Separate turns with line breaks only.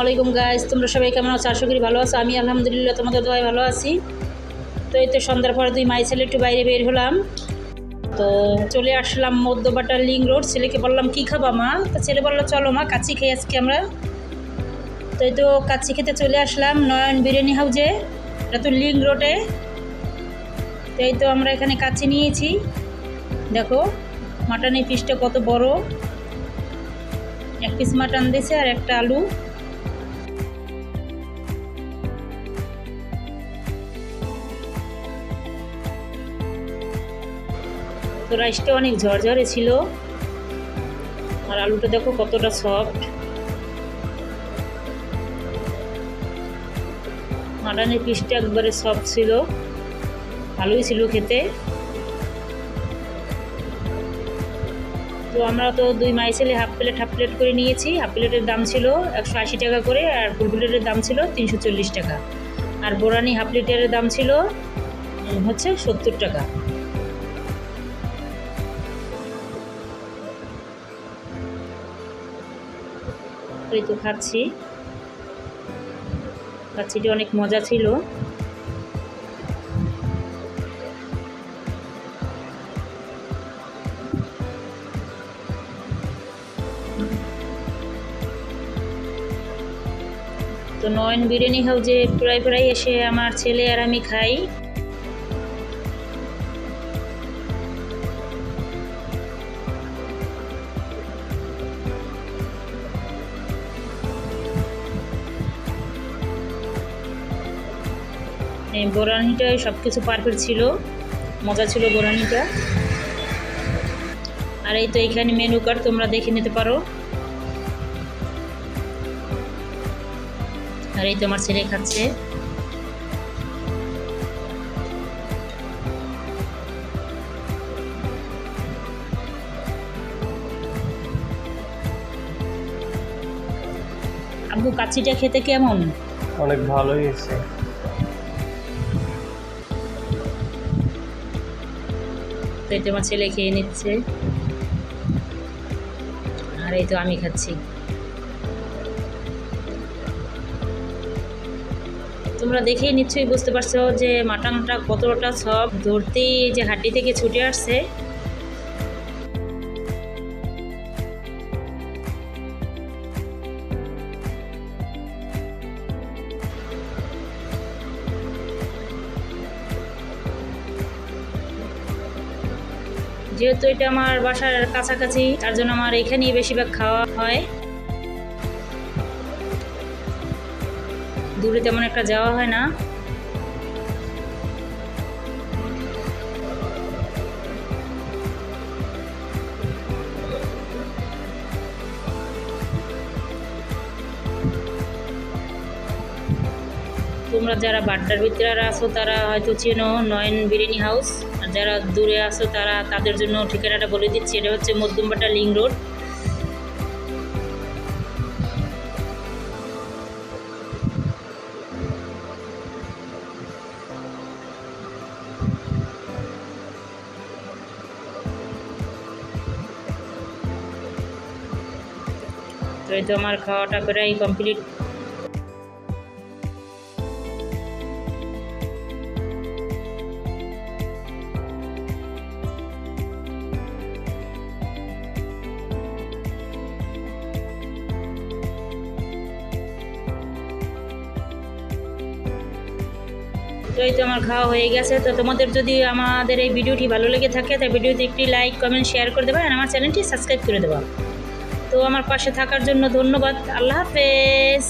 আলাইকুম গাইস, তোমরা সবাই কেমন আছো? আশা করি ভালো আছো। আমি আলহামদুলিল্লাহ তোমাদের দোয়ায় ভালো আছি। তো এই তো সন্ধ্যার পরে দুই মাই ছেলে একটু বাইরে বের হলাম। তো চলে আসলাম মধ্যবাটা লিং রোড। ছেলেকে বললাম কি খাবা মা? তো ছেলে বললো চলো মা কাচ্চি খেয়ে আজকে আমরা। তো এই তো কাচ্চি খেতে চলে আসলাম নয়ন বিরিয়ানি হাউজে, এটা তো লিং রোডে। তো এই তো আমরা এখানে কাচ্চি নিয়েছি, দেখো মাটনের পিসটা কত বড়, এক পিস মাটন দিয়েছে আর একটা আলু। তো রাইসটা অনেক ঝরঝরে ছিল আর আলুটা দেখো কতটা সফট। মাটনের পিসটা একবারে সফট ছিল, ভালোই ছিল খেতে। তো আমরা তো দুই মাই ছেলে হাফ প্লেট করে নিয়েছি। হাফ প্লেটের দাম ছিল 180 টাকা করে, আর ফুল প্লেটের দাম ছিল 340 টাকা, আর বোরানি হাফ লিটারের দাম ছিল হচ্ছে 70 টাকা। এই তো কাচ্চিটা অনেক মজা ছিল। তো নয়ন বিরিয়ানি হাউজে প্রায় এসে আমার ছেলে আর আমি খাই। বোরানিটায় সব কিছু পারফেক্ট ছিল, মজা ছিল বোরানিটা। আর এই তো এখানে মেনু কার্ড, তোমরা দেখে নিতে পারো। আর এই তো আমার ছেলে খাচ্ছে। আব্বু কাচ্চিটা খেতে কেমন?
অনেক ভালোই হয়েছে।
তো এই তো আমার ছেলে খেয়ে নিচ্ছে আর এই তো আমি খাচ্ছি। তোমরা দেখেই নিশ্চয়ই বুঝতে পারছো যে মাটনটা কতটা সব, ধরতেই যে হাড্ডি থেকে ছুটে আসছে। যেহেতু এটা আমার বাসার কাছাকাছি, তার জন্য আমার এখানেই বেশিরভাগ খাওয়া হয়, দূরে তেমন একটা যাওয়া হয় না। তোমরা যারা বাড্ডার ভিতরে আসো তারা হয়তো চেনো নয়ন বিরিয়ানি হাউস, আর যারা দূরে আসো তারা তাদের জন্য ঠিকানাটা বলে দিচ্ছি। এটা হচ্ছে মধ্যমবাটা লিং রোড। তো এই তো আমার খাওয়াটা প্রায় কমপ্লিট। তো এই তো আমার খাওয়া হয়ে গেছে। তো তোমাদের যদি আমাদের এই ভিডিওটি ভালো লেগে থাকে তাই ভিডিওতে একটি লাইক কমেন্ট শেয়ার করে দেবা, আর আমার চ্যানেলটি সাবস্ক্রাইব করে দেবা। তো আমার পাশে থাকার জন্য ধন্যবাদ। আল্লাহ হাফেজ।